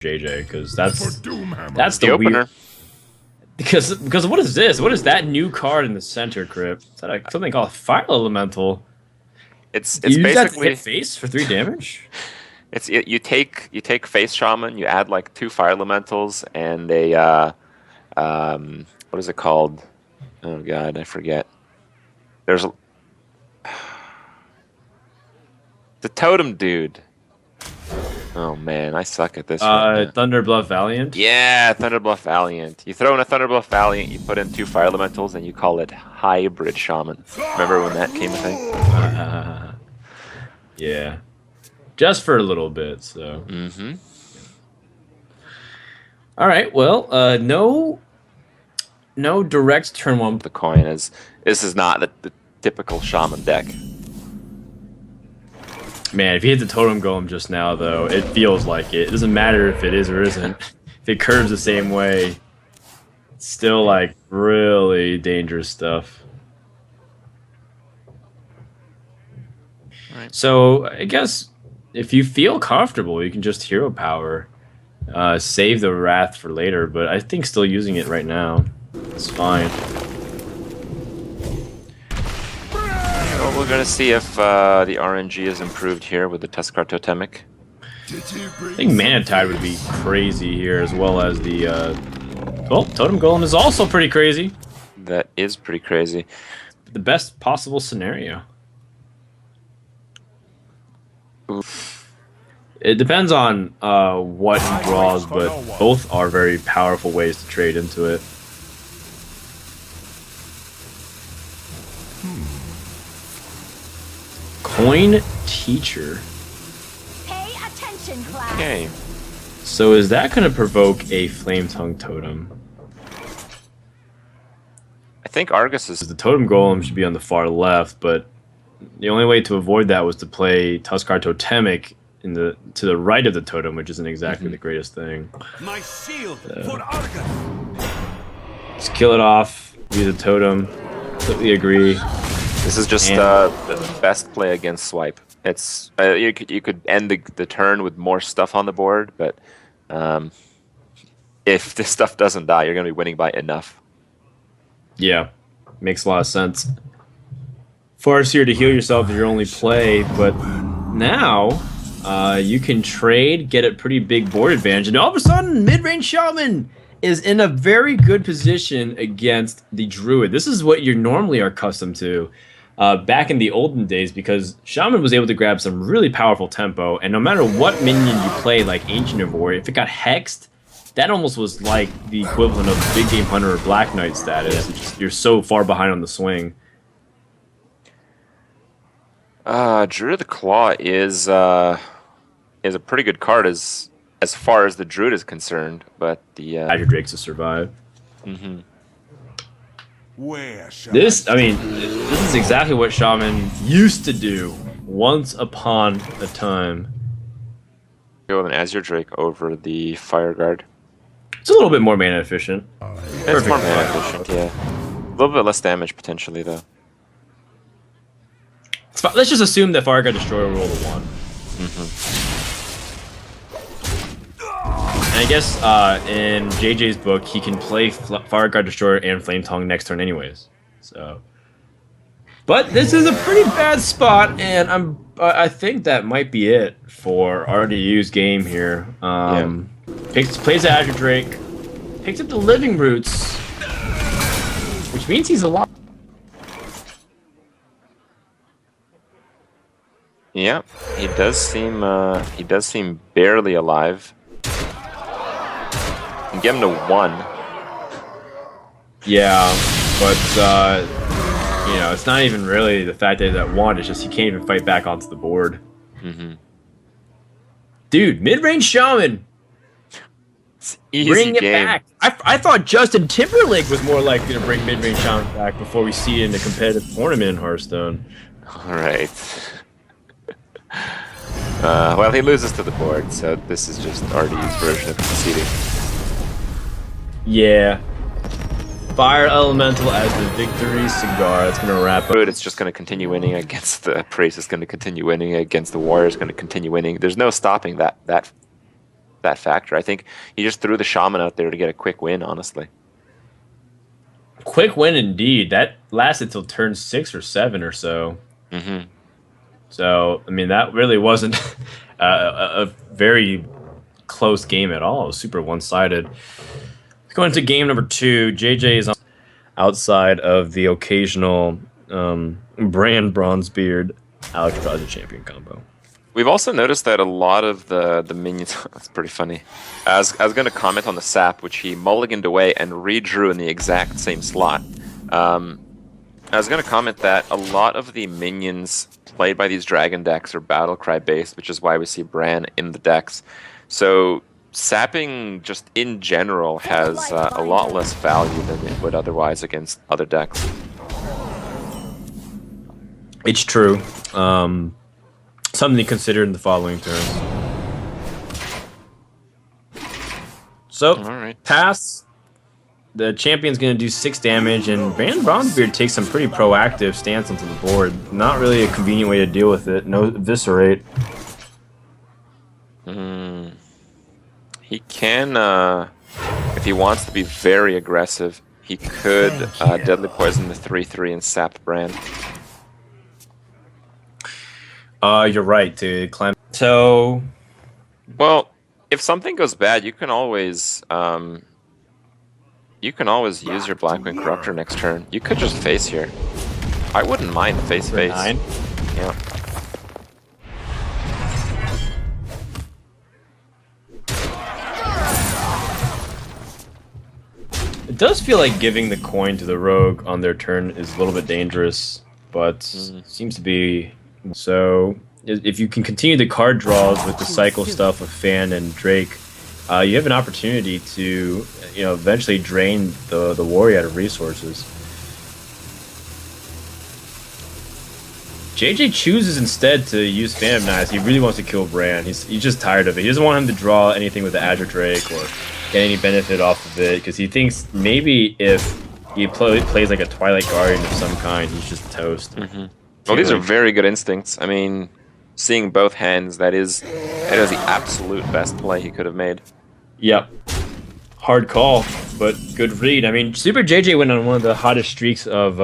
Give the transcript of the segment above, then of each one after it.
JJ, because that's the the opener. weird. Because what is this? What is that new card in the center, Crypt? Is that something called Fire Elemental? It's You use that to basically hit face for 3 damage. you take face shaman, you add like 2 fire elementals and a what is it called? Oh god, I forget. There's the totem dude. Oh man, I suck at this. Right now. Thunderbluff Valiant. Yeah, Thunderbluff Valiant. You throw in a Thunderbluff Valiant, you put in 2 fire elementals, and you call it Hybrid Shaman. Remember when that came a thing? Yeah, just for a little bit. So. Mm-hmm. All right. Well, no direct turn 1. The coin is this is not the typical Shaman deck. Man, if you hit the totem golem just now, though, it feels like it. It doesn't matter if it is or isn't. If it curves the same way, it's still like really dangerous stuff. Right. So I guess if you feel comfortable, you can just hero power, save the wrath for later. But I think still using it right now, it's fine. Well, we're gonna see if the RNG is improved here with the Tuskar Totemic. I think Mana Tide would be crazy here, as well as the well, Totem Golem is also pretty crazy. That is pretty crazy. The best possible scenario. Oof. It depends on what he draws, but both are very powerful ways to trade into it. Coin Teacher. Pay attention, class. Okay. So is that going to provoke a Flame Tongue Totem? I think Argus is The Totem Golem should be on the far left, but the only way to avoid that was to play Tuskar Totemic to the right of the totem, which isn't exactly the greatest thing. My shield for Argus. Just kill it off, use a totem. Completely agree. This is just the best play against swipe. It's you could end the turn with more stuff on the board, but if this stuff doesn't die, you're going to be winning by enough. Yeah, makes a lot of sense. Farseer to heal yourself is your only play, but now you can trade, get a pretty big board advantage, and all of a sudden, mid-range Shaman is in a very good position against the Druid. This is what you normally are accustomed to back in the olden days, because Shaman was able to grab some really powerful tempo, and no matter what minion you play, like Ancient of War, if it got hexed, that almost was like the equivalent of Big Game Hunter or Black Knight status. It's just, you're so far behind on the swing. Druid of the Claw is a pretty good card as far as the Druid is concerned, but the Azure Drake's to survive. Mm-hmm. This is exactly what Shaman used to do once upon a time. Go with an Azure Drake over the Fire Guard. It's a little bit more mana efficient. It's more mana efficient, yeah. A little bit less damage potentially, though. Let's just assume that Fire Guard Destroyer rolled a 1. And I guess in JJ's book, he can play Fire Guard Destroyer and Flame Tongue next turn anyways. So, but this is a pretty bad spot, and I think that might be it for RDU's game here. Plays the Azure Drake, picks up the Living Roots, which means he's alive. Yeah, he does seem barely alive. And get him to 1. Yeah, but you know, it's not even really the fact that he's at 1. It's just he can't even fight back onto the board. Dude, mid-range Shaman. Easy Bring it game. back. I thought Justin Timberlake was more likely to bring mid-range Shaman back before we see it in a competitive tournament in Hearthstone. All right. Well, he loses to the board, so this is just RDU's version of conceding. Yeah. Fire Elemental as the victory cigar. That's going to wrap up. It's just going to continue winning against the Priest. It's going to continue winning against the Warriors. Going to continue winning. There's no stopping that that factor. I think he just threw the shaman out there to get a quick win, honestly. Quick win indeed. That lasted till turn 6 or 7 or so. Mm-hmm. So, I mean, that really wasn't a very close game at all. It was super one-sided. Going to game number 2, JJ is outside of the occasional Brand Bronzebeard Alex draws a champion combo. We've also noticed that a lot of the minions. That's pretty funny. I was going to comment on the sap, which he mulliganed away and redrew in the exact same slot. I was going to comment that a lot of the minions played by these dragon decks are Battlecry based, which is why we see Bran in the decks. So sapping just in general has a lot less value than it would otherwise against other decks. It's true. Something to consider in the following turns. So, Alright. pass. The champion's going to do 6 damage, and Brand Bronzebeard takes some pretty proactive stance onto the board. Not really a convenient way to deal with it. No eviscerate. He can, if he wants to be very aggressive, he could Deadly Poison the 3/3 and sap Bran. You're right, to climb. So, Well, if something goes bad, you can always use your Blackwing Corruptor next turn. You could just face here. I wouldn't mind face. 9. Yeah. It does feel like giving the coin to the rogue on their turn is a little bit dangerous, but seems to be. So, if you can continue the card draws with the cycle stuff of Fan and Drake, you have an opportunity to, eventually drain the warrior out of resources. JJ chooses instead to use Phantom Knives. He really wants to kill Bran. He's just tired of it. He doesn't want him to draw anything with the Azure Drake or get any benefit off of it, because he thinks maybe if he plays like a Twilight Guardian of some kind, he's just toast. Well, these are very good instincts. I mean, seeing both hands, that is the absolute best play he could have made. Yep. Hard call, but good read. I mean, superJJ went on one of the hottest streaks of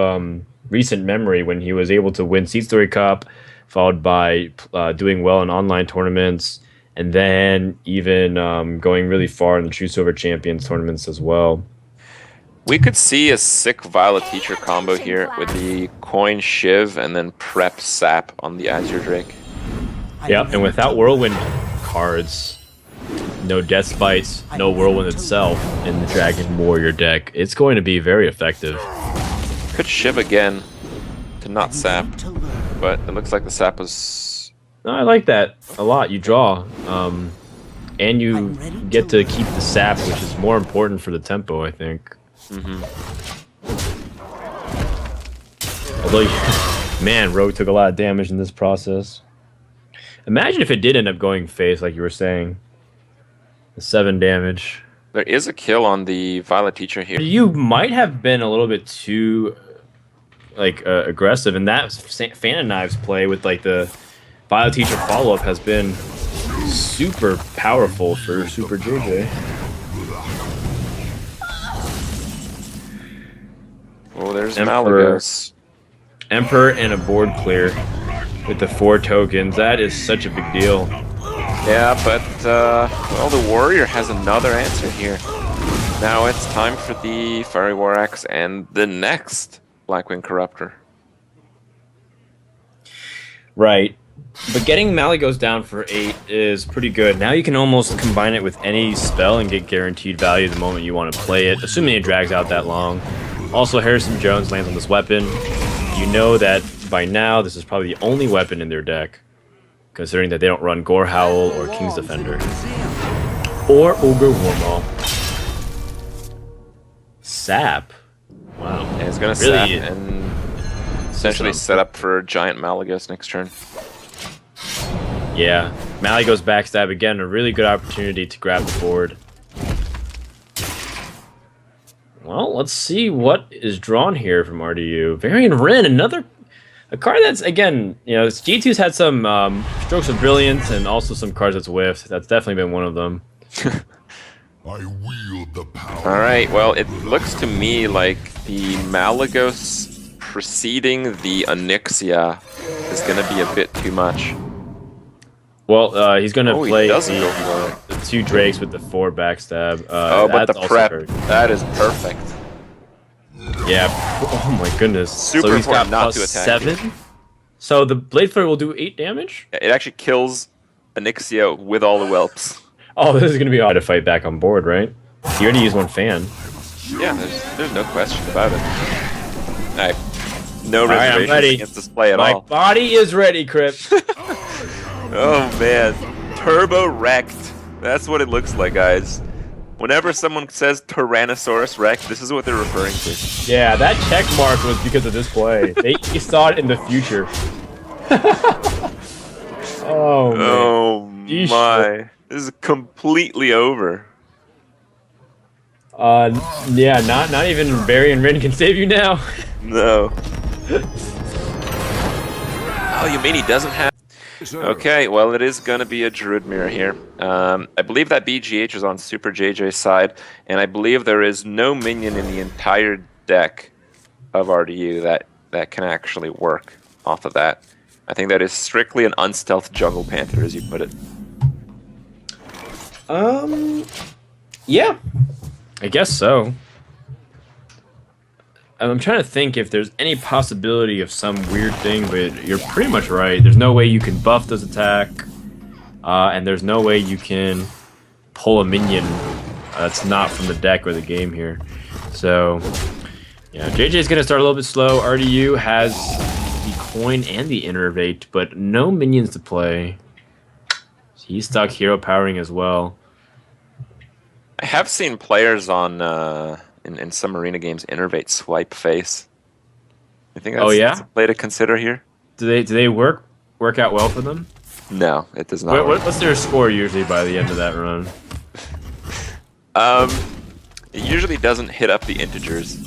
recent memory when he was able to win Seed Story Cup, followed by doing well in online tournaments, and then even going really far in the True Silver Champions tournaments as well. We could see a sick Violet Teacher combo here with the Coin Shiv and then prep Sap on the Azure Drake. Yep, and without Whirlwind cards, no Death Spites, no Whirlwind itself in the Dragon Warrior deck, it's going to be very effective. Could Shiv again to not Sap, but it looks like the Sap was... No, I like that a lot. You draw, and you get to keep the Sap, which is more important for the tempo, I think. Although, man, Rogue took a lot of damage in this process. Imagine if it did end up going face, like you were saying. The 7 damage. There is a kill on the Violet Teacher here. You might have been a little bit too, aggressive, and that Phantom Knives play with, the Violet Teacher follow-up has been super powerful for superJJ. Oh, there's Emperor. Malagos. Emperor and a board clear with the 4 tokens. That is such a big deal. Yeah, but, well, the Warrior has another answer here. Now it's time for the Fiery War Axe and the next Blackwing Corruptor. Right. But getting Malagos down for 8 is pretty good. Now you can almost combine it with any spell and get guaranteed value the moment you want to play it, assuming it drags out that long. Also, Harrison Jones lands on this weapon. You know that by now this is probably the only weapon in their deck, considering that they don't run Gore Howl or King's Defender. Or Ogre Warmaw. Sap. Wow. And he's gonna Really, sap and essentially set up for Giant Malagos next turn. yeah. Malagos backstab again, a really good opportunity to grab the board. Well, let's see what is drawn here from RDU. Varian Wrenn, a card that's, again, G2's had some strokes of brilliance and also some cards that's whiffed. That's definitely been one of them. I wield the power. All right. Well, it looks to me like the Malagos preceding the Onyxia is going to be a bit too much. Well, he's gonna Oh, he play doesn't go for the 2 Drakes with the 4 backstab. Oh, but the that's also prep, very- that is perfect. Yeah. Oh my goodness. Super so he's got important not plus to attack 7. So the Blade Flare will do 8 damage? It actually kills Onyxia with all the whelps. Oh, this is gonna be hard to fight back on board, right? You already used 1 fan. Yeah, there's no question about it. I have no right, I'm reservations ready. against this play at My all. body is ready, Crip. Oh man, turbo wrecked. That's what it looks like, guys. Whenever someone says Tyrannosaurus Rex, this is what they're referring to. Yeah, that check mark was because of this play. They saw it in the future. Oh man. Oh Yeesh. my, this is completely over. Yeah, not even Barry and Rin can save you now. No. Oh, you mean he doesn't have... Okay, well, it is going to be a Druid Mirror here. I believe that BGH is on superJJ's side, and I believe there is no minion in the entire deck of RDU that can actually work off of that. I think that is strictly an unstealth jungle panther, as you put it. Yeah. I guess so. I'm trying to think if there's any possibility of some weird thing, but you're pretty much right. There's no way you can buff this attack, and there's no way you can pull a minion that's not from the deck or the game here. So, yeah, JJ's going to start a little bit slow. RDU has the coin and the innervate, but no minions to play. He's stuck hero powering as well. I have seen players on in some arena games innervate swipe face. I think that's a play to consider here. Do they work out well for them? No, it does not. What's their score usually by the end of that run? It usually doesn't hit up the integers.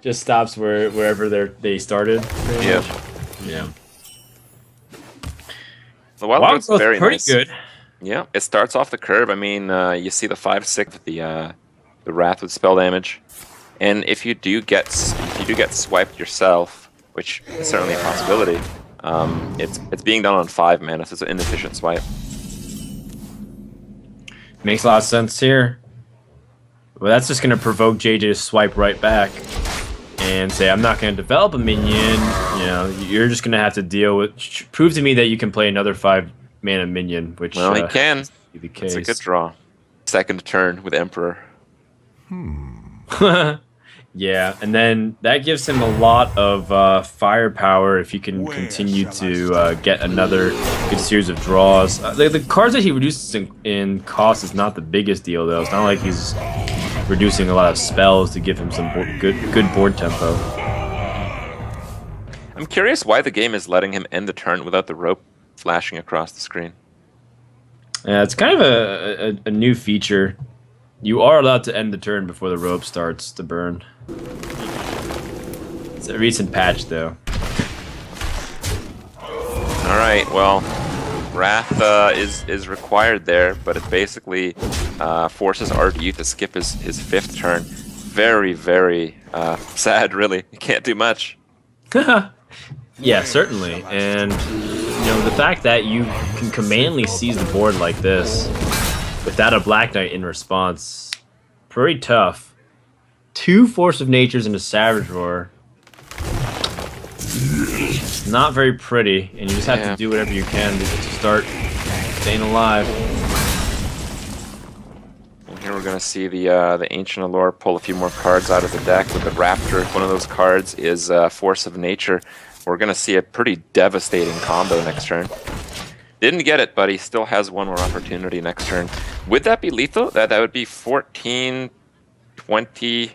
Just stops wherever they started. Yeah. Much. Yeah. The wild Wild growth's growth very pretty nice. good. Yeah, it starts off the curve. I mean, you see the 5/6 with the wrath with spell damage, and if you do get swiped yourself, which is certainly a possibility, it's being done on 5 mana, so it's an inefficient swipe. Makes a lot of sense here. Well, that's just going to provoke JJ to swipe right back and say, I'm not going to develop a minion. You know, you're just going to have to deal with... Prove to me that you can play another 5-mana minion, which... Well, he can. Be the case. It's a good draw. Second turn with Emperor. Yeah, and then that gives him a lot of firepower if he can continue to get another good series of draws. The cards that he reduces in cost is not the biggest deal, though. It's not like he's reducing a lot of spells to give him some good board tempo. I'm curious why the game is letting him end the turn without the rope flashing across the screen. Yeah, it's kind of a new feature. You are allowed to end the turn before the rope starts to burn. It's a recent patch, though. All right, well, Wrath is required there, but it basically forces RDU to skip his 5th turn. Very, very sad, really. You can't do much. Yeah, certainly. And, you know, the fact that you can commandly seize the board like this without a Black Knight in response, pretty tough. 2 Force of Natures and a Savage Roar. Not very pretty, and you just have to do whatever you can to start staying alive. And here we're going to see the Ancient Allure pull a few more cards out of the deck with the Raptor. One of those cards is Force of Nature. We're going to see a pretty devastating combo next turn. Didn't get it, but he still has one more opportunity next turn. Would that be lethal? That would be 14, 20...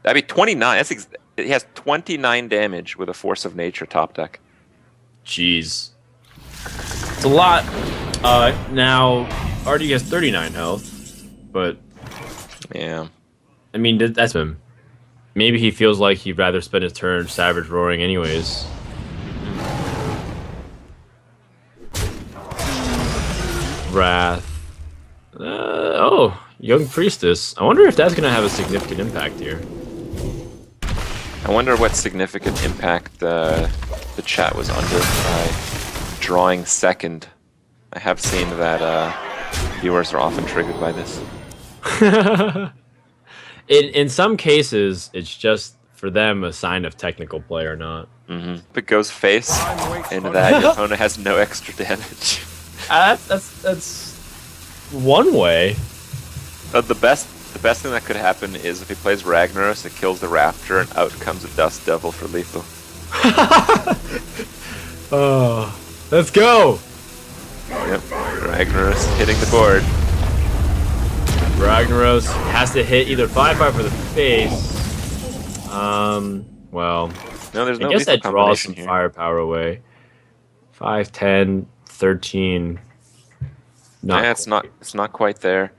That'd be 29. He has 29 damage with a Force of Nature top deck. Jeez. It's a lot. Now, RD has 39 health, but... Yeah. I mean, that's him. Maybe he feels like he'd rather spend his turn Savage Roaring anyways. Wrath. Oh, Young Priestess. I wonder if that's going to have a significant impact here. I wonder what significant impact the chat was under by drawing second. I have seen that viewers are often triggered by this. In some cases, it's just for them a sign of technical play or not. If it goes face, and that your opponent has no extra damage. That's one way. The best thing that could happen is if he plays Ragnaros, it kills the Raptor, and out comes a Dust Devil for lethal. Oh, let's go! Yep, Ragnaros hitting the board. Ragnaros has to hit either 5/5 for the face. Well, No, there's no I guess lethal that draws combination some here. firepower away. 5, 10, 13. Yeah, it's not quite there.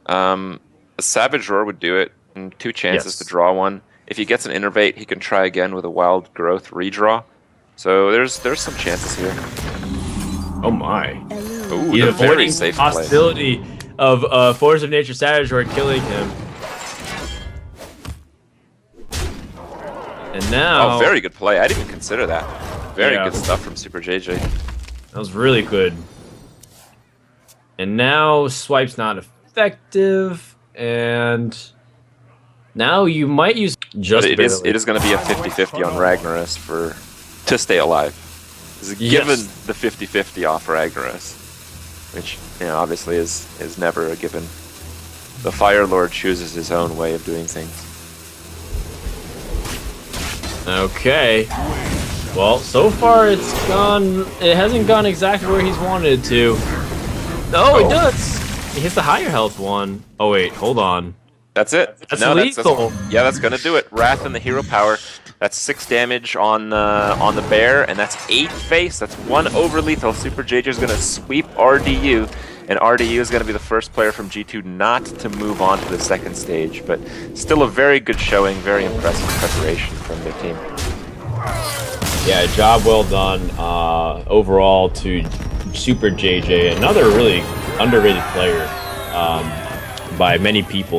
A Savage Roar would do it, and 2 chances Yes. to draw one. If he gets an Innervate, he can try again with a Wild Growth redraw. So there's some chances here. Oh my. Ooh, He's the very avoiding the safe play. possibility of Force of Nature Savage Roar killing him. And now... Oh, very good play. I didn't even consider that. Very Yeah. good stuff from superJJ. That was really good. And now Swipe's not effective, and now you might use just But it is barely. going to be a 50-50 on Ragnaros to stay alive. It's Yes. given the 50-50 off Ragnaros, which obviously is never a given. The Fire Lord chooses his own way of doing things. Okay. Well, so far it hasn't gone exactly where he's wanted it to. Oh, it does! He hits the higher health one. Oh wait, hold on. That's it. That's no, lethal. That's gonna do it. Wrath and the hero power. That's 6 damage on the bear, and that's 8 face. That's 1 over lethal. superJJ is gonna sweep RDU, and RDU is gonna be the first player from G2 not to move on to the second stage. But still a very good showing, very impressive preparation from their team. Yeah, job well done overall to superJJ, another really underrated player by many people.